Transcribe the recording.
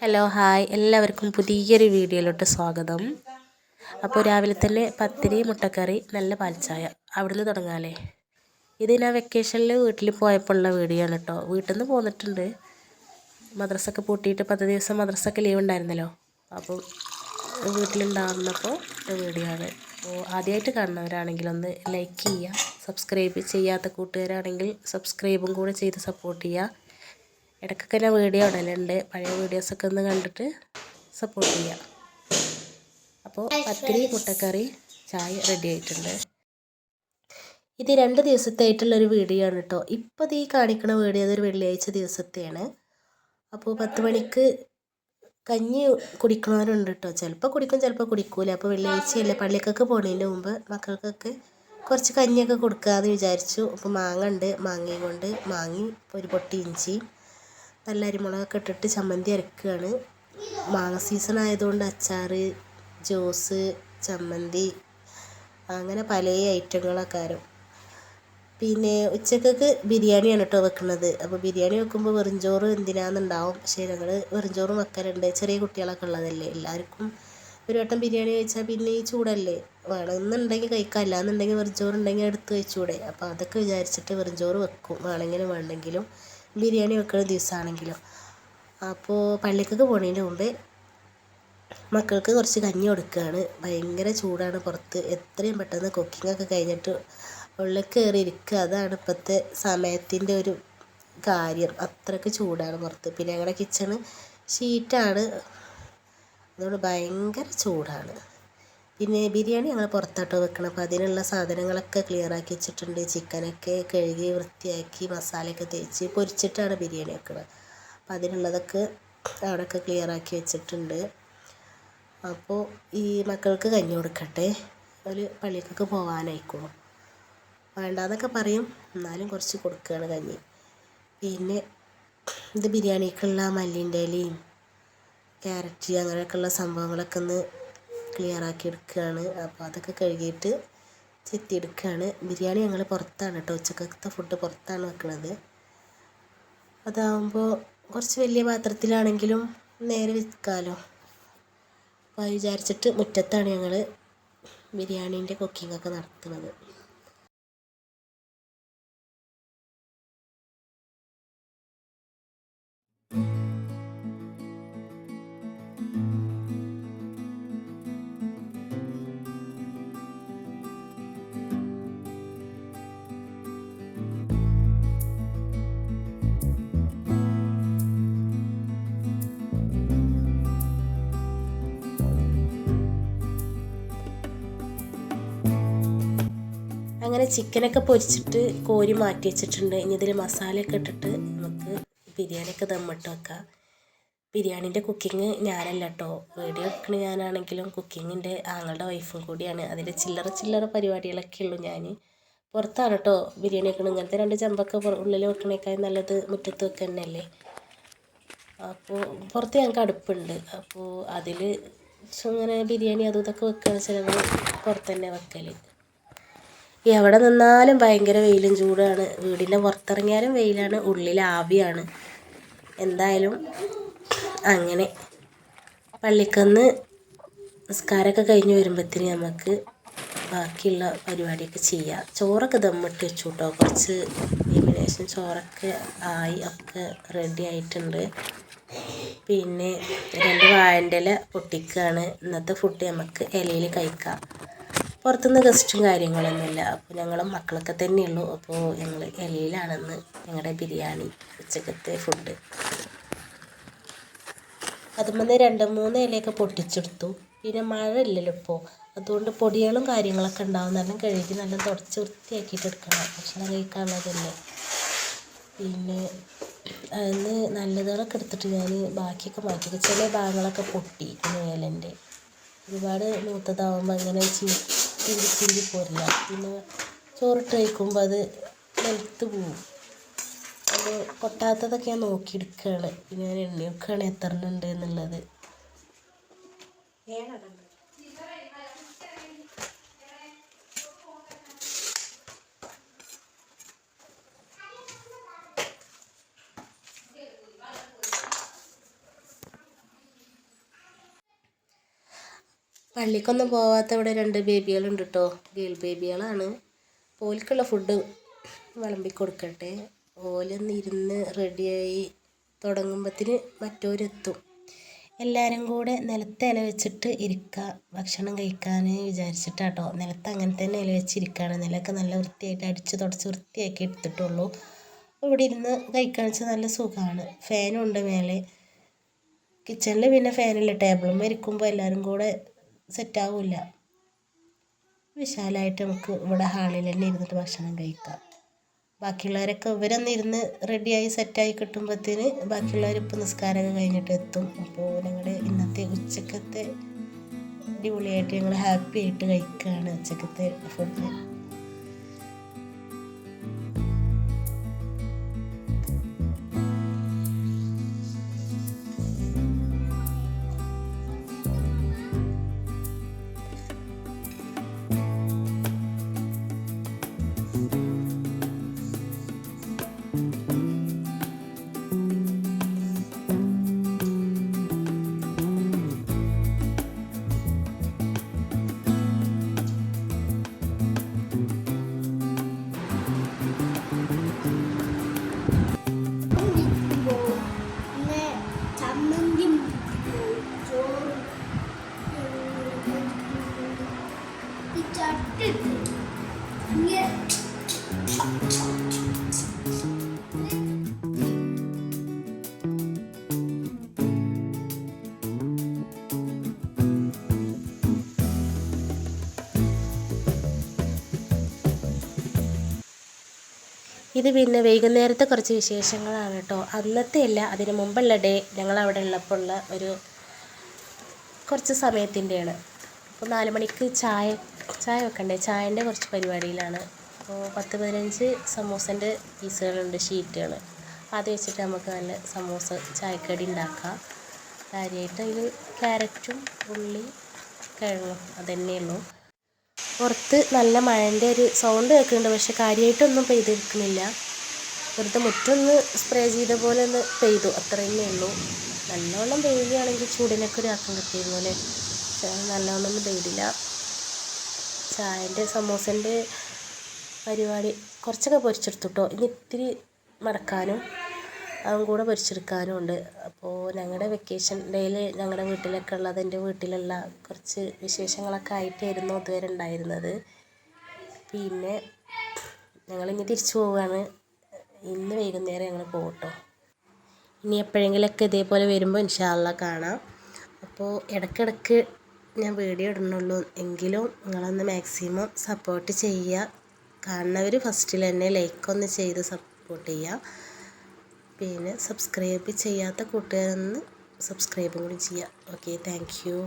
Hello hi എല്ലാവർക്കും പുതിയൊരു വീഡിയോയിലോട്ട് സ്വാഗതം. അപ്പോൾ രാവിലെ തന്നെ പത്തിരി മുട്ടക്കറി നല്ല പാൽച്ചായ അവിടുന്ന് തുടങ്ങാമല്ലേ. ഇത് ഞാൻ വെക്കേഷനിൽ വീട്ടിൽ പോയപ്പോഴുള്ള വീഡിയോ ആണ് കേട്ടോ. വീട്ടിൽ നിന്ന് പോന്നിട്ടുണ്ട്. മദ്രസൊക്കെ പൂട്ടിയിട്ട് 10 ദിവസം മദ്രസൊക്കെ ലീവ് ഉണ്ടായിരുന്നല്ലോ. അപ്പോൾ വീട്ടിലുണ്ടാകുന്നപ്പോൾ വീഡിയോ ആണ്. അപ്പോൾ ആദ്യമായിട്ട് കാണുന്നവരാണെങ്കിൽ ഒന്ന് ലൈക്ക് ചെയ്യുക, സബ്സ്ക്രൈബ് ചെയ്യാത്ത കൂട്ടുകാരാണെങ്കിൽ സബ്സ്ക്രൈബും കൂടെ ചെയ്ത് സപ്പോർട്ട് ചെയ്യുക. ഇടയ്ക്കൊക്കെ ഞാൻ വീഡിയോ ഇടലുണ്ട്, പഴയ വീഡിയോസൊക്കെ ഒന്ന് കണ്ടിട്ട് സപ്പോർട്ട് ചെയ്യാം. അപ്പോൾ പത്തിരി മുട്ടക്കറി ചായ റെഡി ആയിട്ടുണ്ട്. ഇത് 2 ദിവസത്തായിട്ടുള്ളൊരു വീഡിയോ ആണ് കേട്ടോ. ഇപ്പോൾ ഈ കാണിക്കുന്ന വീഡിയോ അതൊരു വെള്ളിയാഴ്ച ദിവസത്തെയാണ്. അപ്പോൾ 10 മണിക്ക് കഞ്ഞി കുടിക്കുന്നവരുണ്ട് കേട്ടോ. ചിലപ്പോൾ കുടിക്കും, ചിലപ്പോൾ കുടിക്കൂല. അപ്പോൾ വെള്ളിയാഴ്ചയല്ലേ, പള്ളിക്കൊക്കെ പോകുന്നതിന് മുമ്പ് മക്കൾക്കൊക്കെ കുറച്ച് കഞ്ഞിയൊക്കെ കൊടുക്കാമെന്ന് വിചാരിച്ചു. അപ്പോൾ മാങ്ങ ഉണ്ട്, മാങ്ങയും കൊണ്ട് മാങ്ങി ഒരു പൊട്ടി ഇഞ്ചി നല്ല അരിമുളകൊക്കെ ഇട്ടിട്ട് ചമ്മന്തി അരക്കുകയാണ്. മാങ്ങ സീസൺ ആയതുകൊണ്ട് അച്ചാർ, ജ്യൂസ്, ചമ്മന്തി അങ്ങനെ പല ഐറ്റങ്ങളൊക്കെ ആരും. പിന്നെ ഉച്ചക്കൊക്കെ ബിരിയാണിയാണ് കേട്ടോ വെക്കുന്നത്. അപ്പോൾ ബിരിയാണി വെക്കുമ്പോൾ വെറുംചോറ് എന്തിനാണെന്നുണ്ടാവും. പക്ഷേ ഞങ്ങൾ വെറുംചോറും വെക്കലുണ്ട്. ചെറിയ കുട്ടികളൊക്കെ ഉള്ളതല്ലേ, എല്ലാവർക്കും ഒരു വട്ടം ബിരിയാണി കഴിച്ചാൽ പിന്നെ ഈ ചൂടല്ലേ, വേണമെന്നുണ്ടെങ്കിൽ കഴിക്കാം, അല്ലാന്നുണ്ടെങ്കിൽ വെറുംചോറുണ്ടെങ്കിൽ എടുത്ത് കഴിച്ചൂടെ. അപ്പോൾ അതൊക്കെ വിചാരിച്ചിട്ട് വെറുംചോറ് വെക്കും, വേണമെങ്കിലും ബിരിയാണി വെക്കുന്ന ദിവസമാണെങ്കിലും. അപ്പോൾ പള്ളിക്കൊക്കെ പോകുന്നതിന് മുമ്പേ മക്കൾക്ക് കുറച്ച് കഞ്ഞി കൊടുക്കുകയാണ്. ഭയങ്കര ചൂടാണ് പുറത്ത്. എത്രയും പെട്ടെന്ന് കുക്കിങ്ങൊക്കെ കഴിഞ്ഞിട്ട് ഉള്ളിൽ കയറി ഇരിക്കുക, അതാണ് ഇപ്പോഴത്തെ സമയത്തിൻ്റെ ഒരു കാര്യം. അത്രയ്ക്ക് ചൂടാണ് പുറത്ത്. പിന്നെ ഞങ്ങളുടെ കിച്ചണ് ഷീറ്റാണ്, അതുകൊണ്ട് ഭയങ്കര ചൂടാണ്. പിന്നെ ബിരിയാണി ഞങ്ങൾ പുറത്താട്ടോ വെക്കണം. അപ്പോൾ അതിനുള്ള സാധനങ്ങളൊക്കെ ക്ലിയറാക്കി വെച്ചിട്ടുണ്ട്. ചിക്കനൊക്കെ കഴുകി വൃത്തിയാക്കി മസാലയൊക്കെ തേച്ച് പൊരിച്ചിട്ടാണ് ബിരിയാണി വെക്കുന്നത്. അപ്പോൾ അതിനുള്ളതൊക്കെ അവിടെയൊക്കെ ക്ലിയറാക്കി വെച്ചിട്ടുണ്ട്. അപ്പോൾ ഈ മക്കൾക്ക് കഞ്ഞി കൊടുക്കട്ടെ, ഒരു പള്ളിക്കൊക്കെ പോകാനായിക്കോളും. വേണ്ടാന്നൊക്കെ പറയും, എന്നാലും കുറച്ച് കൊടുക്കുകയാണ് കഞ്ഞി. പിന്നെ ഇത് ബിരിയാണിക്കുള്ള മല്ലിൻ്റെ ഇലയും ക്യാരറ്റ് അങ്ങനെയൊക്കെയുള്ള സംഭവങ്ങളൊക്കെ ഒന്ന് ക്ലിയറാക്കി എടുക്കുകയാണ്. അപ്പോൾ അതൊക്കെ കഴുകിയിട്ട് ചെത്തിയെടുക്കുകയാണ്. ബിരിയാണി ഞങ്ങൾ പുറത്താണ് കേട്ടോ, ഉച്ചക്കത്തെ ഫുഡ് പുറത്താണ് വെക്കുന്നത്. അതാകുമ്പോൾ കുറച്ച് വലിയ പാത്രത്തിലാണെങ്കിലും നേരെ വെക്കാമല്ലോ. അപ്പോൾ വിചാരിച്ചിട്ട് മുറ്റത്താണ് ഞങ്ങൾ ബിരിയാണീൻ്റെ കുക്കിങ്ങൊക്കെ നടത്തുന്നത്. അങ്ങനെ ചിക്കനൊക്കെ പൊരിച്ചിട്ട് കോരി മാറ്റി വെച്ചിട്ടുണ്ട്. ഇനി ഇതിൽ മസാലയൊക്കെ ഇട്ടിട്ട് നമുക്ക് ബിരിയാണിയൊക്കെ ദമ്മിട്ട് വെക്കാം. ബിരിയാണീൻ്റെ കുക്കിങ് ഞാനല്ല കേട്ടോ, വീഡിയോ എടുക്കണ ഞാനാണെങ്കിലും കുക്കിങ്ങിൻ്റെ ആങ്ങളുടെ വൈഫും കൂടിയാണ്. അതിൻ്റെ ചില്ലറ പരിപാടികളൊക്കെ ഉള്ളൂ. ഞാൻ പുറത്താണ് കേട്ടോ ബിരിയാണി വെക്കണം. ഇങ്ങനത്തെ 2 ചെമ്പൊക്കെ ഉള്ളിൽ വെക്കണേക്കാൾ നല്ലത് മുറ്റത്ത് വെക്കുക തന്നെയല്ലേ. അപ്പോൾ പുറത്ത് ഞങ്ങൾക്ക് അടുപ്പുണ്ട്. അപ്പോൾ അതിൽ ഇങ്ങനെ ബിരിയാണി അതും ഇതൊക്കെ വെക്കുകയാണെന്ന് വെച്ചാൽ ഞങ്ങൾ പുറത്ത് തന്നെ വെക്കൽ. എവിടെ നിന്നാലും ഭയങ്കര വെയിലും ചൂടാണ്. വീടിൻ്റെ പുറത്തിറങ്ങിയാലും വെയിലാണ്, ഉള്ളിൽ ആവിയാണ്. എന്തായാലും അങ്ങനെ പള്ളിക്കന്ന് നിസ്കാരമൊക്കെ കഴിഞ്ഞ് വരുമ്പോഴത്തേന് നമുക്ക് ബാക്കിയുള്ള പരിപാടിയൊക്കെ ചെയ്യാം. ചോറൊക്കെ ദമ്മിട്ട് വെച്ചു കേട്ടോ. കുറച്ച് ഏകദേശം ചോറൊക്കെ ആയി, ഒക്കെ റെഡി ആയിട്ടുണ്ട്. പിന്നെ 2 വാഴൻ്റെ ഇല പൊട്ടിക്കുകയാണ്. ഇന്നത്തെ ഫുഡ് നമുക്ക് ഇലയിൽ കഴിക്കാം. പുറത്തുനിന്ന് ഗസ്റ്റും കാര്യങ്ങളൊന്നുമില്ല. അപ്പോൾ ഞങ്ങളും മക്കളൊക്കെ തന്നെയുള്ളൂ. അപ്പോൾ ഞങ്ങൾ ഇലയിലാണെന്ന് ഞങ്ങളുടെ ബിരിയാണി ഉച്ചക്കത്തെ ഫുഡ്. അതുപോലെ 2-3 ഇലയൊക്കെ പൊട്ടിച്ചെടുത്തു. പിന്നെ മഴ ഇല്ലല്ലോ ഇപ്പോൾ, അതുകൊണ്ട് പൊടികളും കാര്യങ്ങളൊക്കെ ഉണ്ടാവും. നല്ല കഴുകി നല്ല തുടച്ച് വൃത്തിയാക്കിയിട്ട് എടുക്കണം, ഭക്ഷണം കഴിക്കാനുള്ളതല്ലേ. പിന്നെ അതിന് നല്ലതുകളൊക്കെ എടുത്തിട്ട് ഞാൻ ബാക്കിയൊക്കെ മാറ്റി. ചില ഭാഗങ്ങളൊക്കെ പൊട്ടി ഇലൻ്റെ ഒരുപാട് മൂത്തതാവുമ്പോൾ അങ്ങനെ ചിന്തി പോരില്ല. പിന്നെ ചോറിട്ട് കഴിക്കുമ്പോൾ അത് നിലത്ത് പോവും. അത് പൊട്ടാത്തതൊക്കെ ഞാൻ നോക്കിയെടുക്കുകയാണ്. പിന്നെ ഞാൻ എണ്ണി വെക്കുകയാണ് എത്ര ഉണ്ട് എന്നുള്ളത്. പള്ളിക്കൊന്നും പോവാത്ത ഇവിടെ 2 ബേബികളുണ്ട് കേട്ടോ. ഗേൾ ബേബികളാണ്. ഓൽക്കുള്ള ഫുഡ് വിളമ്പി കൊടുക്കട്ടെ. ഓലൊന്ന് ഇരുന്ന് റെഡിയായി തുടങ്ങുമ്പത്തിന് മറ്റോരെത്തും. എല്ലാവരും കൂടെ നിലത്ത് ഇല വെച്ചിട്ട് ഇരിക്കുക ഭക്ഷണം കഴിക്കാൻ വിചാരിച്ചിട്ടാട്ടോ. നിലത്ത് അങ്ങനെ തന്നെ ഇല വെച്ചിരിക്കുകയാണ്. നിലമൊക്കെ നല്ല വൃത്തിയായിട്ട് അടിച്ച് തുടച്ച് വൃത്തിയാക്കി എടുത്തിട്ടുള്ളൂ. ഇവിടെ ഇരുന്ന് കഴിക്കാന്ന് വെച്ചാൽ നല്ല സുഖമാണ്. ഫാനും ഉണ്ട് മേലെ. കിച്ചണിൽ പിന്നെ ഫാനില്ല. ടേബിളും ഇരിക്കുമ്പോൾ എല്ലാവരും കൂടെ സെറ്റാവില്ല. വിശാലമായിട്ട് നമുക്ക് ഇവിടെ ഹാളിൽ തന്നെ ഇരുന്നിട്ട് ഭക്ഷണം കഴിക്കാം. ബാക്കിയുള്ളവരൊക്കെ ഇവരൊന്ന് ഇരുന്ന് റെഡിയായി സെറ്റായി കിട്ടുമ്പോഴത്തേന് ബാക്കിയുള്ളവരിപ്പോൾ നിസ്കാരമൊക്കെ കഴിഞ്ഞിട്ട് എത്തും. അപ്പോൾ ഞങ്ങളുടെ ഇന്നത്തെ ഉച്ചക്കത്തെ അടിപൊളിയായിട്ട് ഞങ്ങൾ ഹാപ്പി ആയിട്ട് കഴിക്കുകയാണ് ഉച്ചക്കത്തെ ഫുഡ്. ഇത് പിന്നെ വൈകുന്നേരത്തെ കുറച്ച് വിശേഷങ്ങളാണ് കേട്ടോ. അന്നത്തെ അല്ല, അതിന് മുമ്പുള്ള ഡേ ഞങ്ങളവിടെ ഉള്ളപ്പോൾ ഉള്ള ഒരു കുറച്ച് സമയത്തിൻ്റെയാണ്. അപ്പോൾ 4 മണിക്ക് ചായ വെക്കണ്ടേ, ചായൻ്റെ കുറച്ച് പരിപാടിയിലാണ്. അപ്പോൾ 10-15 സമൂസൻ്റെ പീസുകളുണ്ട്, ഷീറ്റുകൾ. അത് വെച്ചിട്ട് നമുക്ക് നല്ല സമൂസ ചായക്കടി ഉണ്ടാക്കാം. കാര്യമായിട്ട് അതിൽ ക്യാരറ്റും ഉള്ളി കിഴങ്ങും അതുതന്നെയുള്ളൂ. പുറത്ത് നല്ല മഴൻ്റെ ഒരു സൗണ്ട് കേൾക്കുന്നുണ്ട്, പക്ഷെ കാര്യമായിട്ടൊന്നും പെയ്തെടുക്കുന്നില്ല. വെറുതെ മുറ്റൊന്ന് സ്പ്രേ ചെയ്ത പോലെ ഒന്ന് പെയ്തു, അത്രയേ ഉള്ളൂ. നല്ലവണ്ണം പെയ്യുകയാണെങ്കിൽ ചൂടിനൊക്കെ ഒരു ആക്കം കിട്ടിയിരുന്നു അല്ലേ. നല്ലവണ്ണം ഒന്നും പെയ്തില്ല. ചായൻ്റെ സമൂസൻ്റെ പരിപാടി കുറച്ചൊക്കെ പൊരിച്ചെടുത്തു കേട്ടോ. ഇനി ഇത്തിരി മടക്കാനും അതും കൂടെ പൊരിച്ചെടുക്കാനും ഉണ്ട്. അപ്പോൾ ഞങ്ങളുടെ വെക്കേഷൻ ഡേയിൽ ഞങ്ങളുടെ വീട്ടിലൊക്കെ ഉള്ളത്, എൻ്റെ വീട്ടിലുള്ള കുറച്ച് വിശേഷങ്ങളൊക്കെ ആയിട്ടായിരുന്നു ഇതുവരെ ഉണ്ടായിരുന്നത്. പിന്നെ ഞങ്ങളിനി തിരിച്ചു പോവുകയാണ്. ഇന്ന് വൈകുന്നേരം ഞങ്ങൾ പോകും കേട്ടോ. ഇനി എപ്പോഴെങ്കിലുമൊക്കെ ഇതേപോലെ വരുമ്പോൾ ഇൻഷാ അല്ലാഹ് കാണാം. അപ്പോൾ ഇടയ്ക്കിടയ്ക്ക് ഞാൻ വീഡിയോ ഇടുന്നുള്ളൂ, എങ്കിലും നിങ്ങളൊന്ന് മാക്സിമം സപ്പോർട്ട് ചെയ്യുക. കാണുന്നവർ ഫസ്റ്റിൽ തന്നെ ലൈക്കൊന്ന് ചെയ്ത് സപ്പോർട്ട് ചെയ്യുക. പിന്നെ സബ്സ്ക്രൈബ് ചെയ്യാത്ത കൂട്ടുകാരൊന്ന് സബ്സ്ക്രൈബും കൂടി ചെയ്യുക. Okay, thank you.